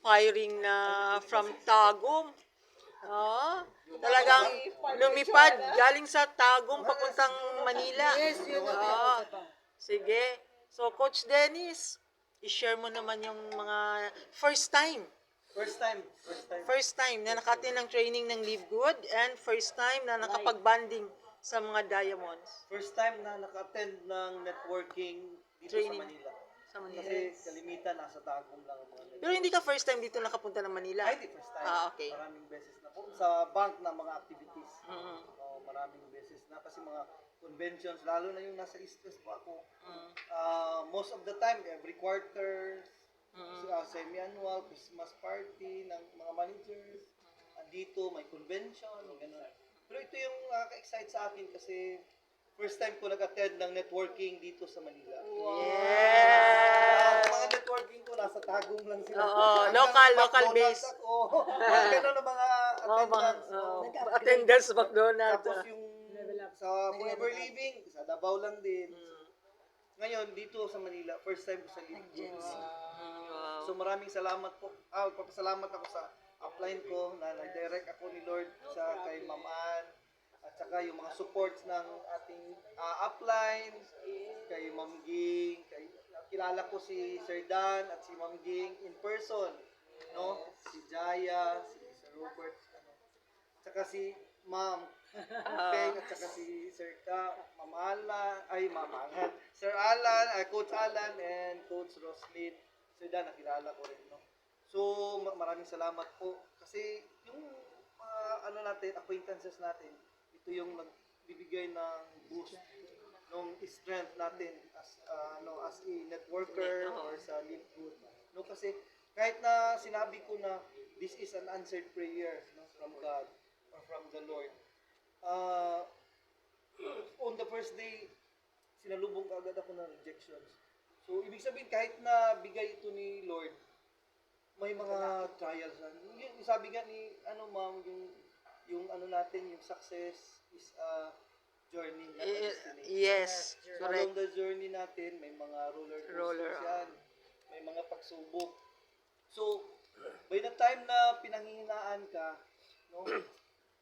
inspiring na from Tagum. Oh, talagang lumipad galing sa Tagum papuntang Manila. Oh, sige. So, Coach Dennis, i-share mo naman yung mga first time na nakatin ng training ng Live Good and first time na nakapag-banding sa mga Diamonds. First time na naka-attend ng networking dito Training. sa Manila. Sa Manila. Kasi kalimitan nasa Tagum lang ang mga networking. Pero hindi ka first time dito nakapunta ng Manila. Ay, di first time. Okay. Maraming beses na po. Sa bank na mga activities. Mm-hmm. Maraming beses na kasi mga conventions, lalo na yung nasa East West po ako. Most of the time, every quarter, semi-annual, Christmas party ng mga managers. Andito, may convention, gano'n. Pero ito yung nakaka-excite sa akin kasi first time ko nag-attend ng networking dito sa Manila. Yes! Mga networking ko, nasa Tagum lang sila. Oo, Hanggang local McDonald's base. ako. Gano'n ang mga attendance. Attendance McDonald's. Tapos yung sa Forever Living, sa Davao lang din. Ngayon, dito sa Manila, first time ko sa Live Good. So maraming salamat po. Papasalamat ako sa upline ko na nag-direct ako ni Lord sa kay Ma'am Ann at saka yung mga supports ng ating upline, kay Ma'am Ging, kilala ko si Sir Dan at si Ma'am Ging in person, no? Si Jaya, si Sir Robert, at saka si Ma'am Peng, at saka si Sir Ma'am Alan, Sir Alan, Coach Alan, and Coach Roslyn. Sir Dan, nakilala ko rin, no? So, maraming salamat po. Kasi, yung acquaintances natin, ito yung nagbibigay ng boost, ng strength natin as a networker or sa Live Good. No, kasi, kahit na sinabi ko na this is an answered prayer, no, from God or from the Lord, on the first day, sinalubong agad ako ng rejections. So, ibig sabihin, kahit na bigay ito ni Lord, may mga trials na. Sabi nga ni, ma'am, yung natin, yung success is a journey, not a destination. Yes, So, correct. along the journey natin, may mga roller coasters yan, may mga pagsubok. So, by the time na pinanghihinaan ka, no,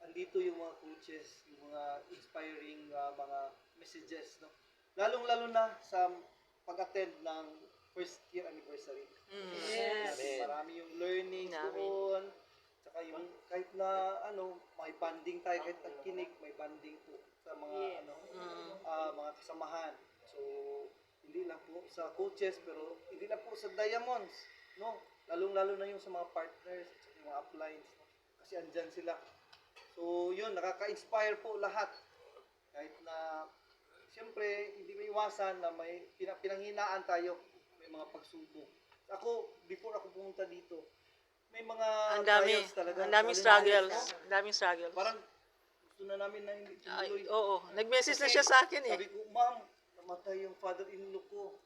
andito yung mga coaches, yung mga inspiring mga messages, no? Lalong-lalo na sa pag-attend ng first year anniversary. Yes. Marami yung learnings doon. Tsaka yung kahit na may banding tayo, kahit nagkinig, may banding po sa mga mga kasamahan. So, hindi lang po sa coaches, pero hindi lang po sa Diamonds, no? Lalong-lalo na yung sa mga partners at yung mga uplines, no? Kasi andyan sila. So, yun, nakaka-inspire po lahat. Kahit na, siyempre, hindi may iwasan na may pinanghinaan tayo, may mga pagsubok. Ako, before ako pumunta dito, may mga trials talaga. Ang daming struggles. Ang daming struggles. Parang gusto na namin na hindi tumuloy. Oo, nag-message na siya sa akin eh. Sabi ko, ma'am, namatay yung father-in-law ko.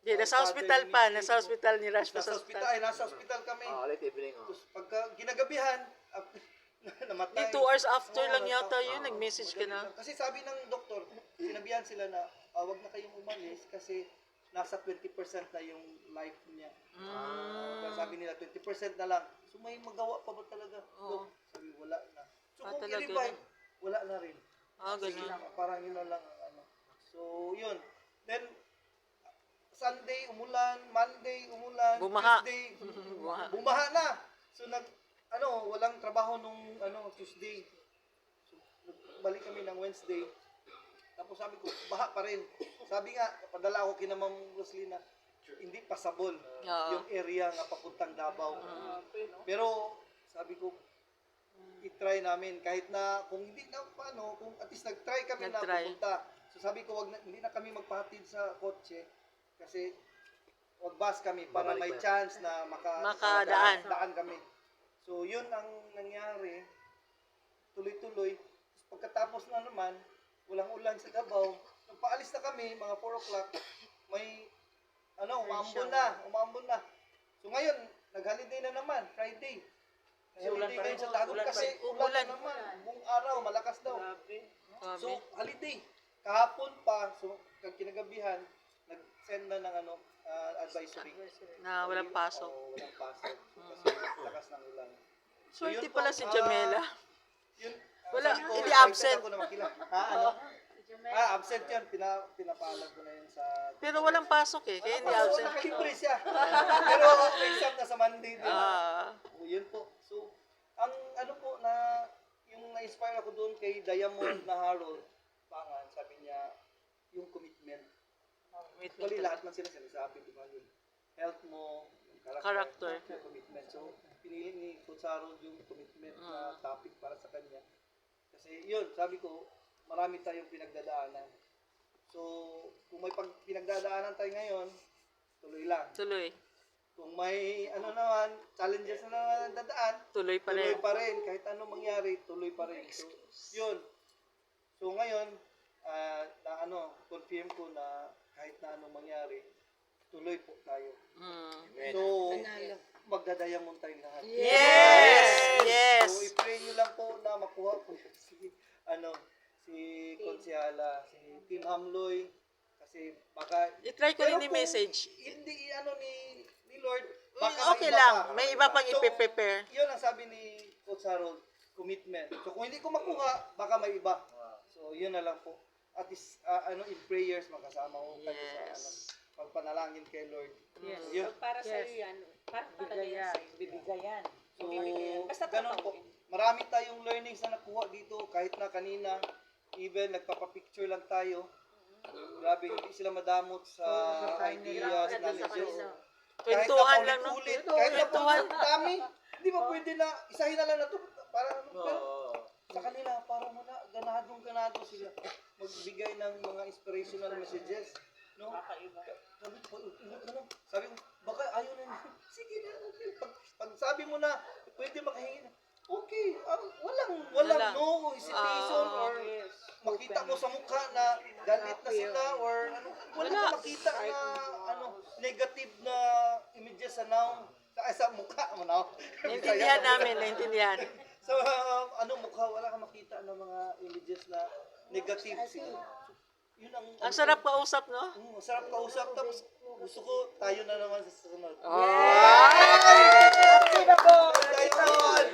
Nasa hospital pa, nasa hospital ni Rash pa Nasa sa hospital, hospital. nasa hospital kami. Late evening. Tapos pagka ginagabihan, namatay. 2 hours after lang yata yun, nag-message ka na. Kasi sabi ng doktor, sinabihan sila na wag na kayong umalis kasi nasa 20% na yung life niya. Sabi nila 20% na lang. So may magawa pa ba talaga? Oo. Sabi wala na. So kung talaga i-revive, wala na rin. Ganun. Parang yun na lang ang So yun. Then Sunday umulan, Monday umulan, Bumaha. Tuesday bumaha na. So walang trabaho nung Tuesday. So balik kami ng Wednesday. Tapos sabi ko, baha pa rin. Sabi nga, padala ako kina Ma'am Roslina, hindi passable yung area nga papuntang Davao. Pero sabi ko, i-try namin kahit na kung hindi na paano, kung at least nag-try kami na pupunta. So sabi ko, hindi na kami magpahatid sa kotse kasi wag-bus kami para may chance na makadaan kami. So yun ang nangyari. Tuloy-tuloy. Pagkatapos na naman, walang ulan sa Davao. Nung paalis na kami, mga 4 o'clock, may, umambon na. So ngayon, nag-holiday na naman, Friday. Holiday ngayon sa Tagum kasi ulan naman. Buong araw, malakas daw. So, holiday. Kahapon pa, so, kinagabihan, nag-send na ng advisory. Na walang pasok. Walang pasok. Kasi Swerte yun po, pala si Jamela. Yun, Wala, sabi ko, hindi excited absent. Ako na absent yun. Pinapalag ko na yun sa... Pero walang pasok eh, kaya hindi So, absent. nakalibre siya. Pero exam na sa Monday din. Yun po. So, ang ano po na, yung na-inspire ako doon kay Diamond na Harold, Pangan, sabi niya, yung commitment. Actually, lahat man sila sinasabi, di ba? Yung health mo, yung character. Yung commitment. So, pinili ni Coach Harold yung commitment na topic para sa kanya. Kasi yun, sabi ko, marami tayong pinagdadaanan. So, kung may pinagdadaanan tayo ngayon, tuloy lang. Tuloy. Kung may challenges na naman dadaan, Tuloy pa tuloy rin. pa rin. Kahit anong mangyari, tuloy pa rin. So, yun. So, ngayon, confirm ko na kahit na anong mangyari, tuloy po tayo. So, magdadayamon tayo lahat. Yes! So, i-pray nyo lang po na makuha po si Konsyala, si Team Hamloy, kasi baka... I-try ko rin i-message. Hindi ni Lord, baka Okay may iba lang, pa. may iba pang So, ipe-prepare. yun ang sabi ni Coach Harold, commitment. So, kung hindi ko makuha, baka may iba. So, yun na lang po. At least, in prayers, magkasama ko kayo sa pagpanalangin kay Lord. Yes. Yun. Para sa iyo yan. Para talaga yan. Bibigayan. So, Basta ganun po. Marami tayong learnings na nakuha dito, kahit na kanina, even nagpapapicture lang tayo. Grabe, hindi sila madamot sa ideas, knowledges. Kahit Kwentuhan na lang, no? paulit-ulit, kahit na paulit, dami, hindi ba pwede na, isahin na lang na ito, para pero sa kanila, parang ganado sila magbigay ng mga inspirational messages, no? Sabi ko, baka ayaw na niya. Sige na, okay. Pag sabi mo na, pwede makahingi na, okay, walang no hesitation or makita mo sa mukha na galit na sila or wala ka makita na negative na images sa sa mukha mo now. Naintindihan. So, mukha, wala ka makita ng mga images na negative sila. Yun ang Ang sarap kausap, no? sarap kausap. Tapos, gusto ko tayo na naman sa susunod. Diamond!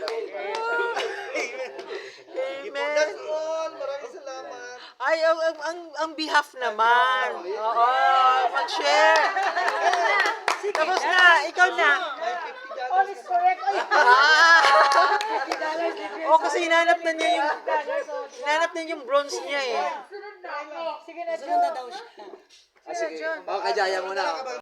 Amen. That's all. Maraming salamat. Ay, ang behalf naman. Oo, mag-share. Tapos na, ikaw na. May $50 All is correct. Ay, O, kasi hinanap na niya yung bronze niya eh. sige na, John. Sige, kajaya mo na.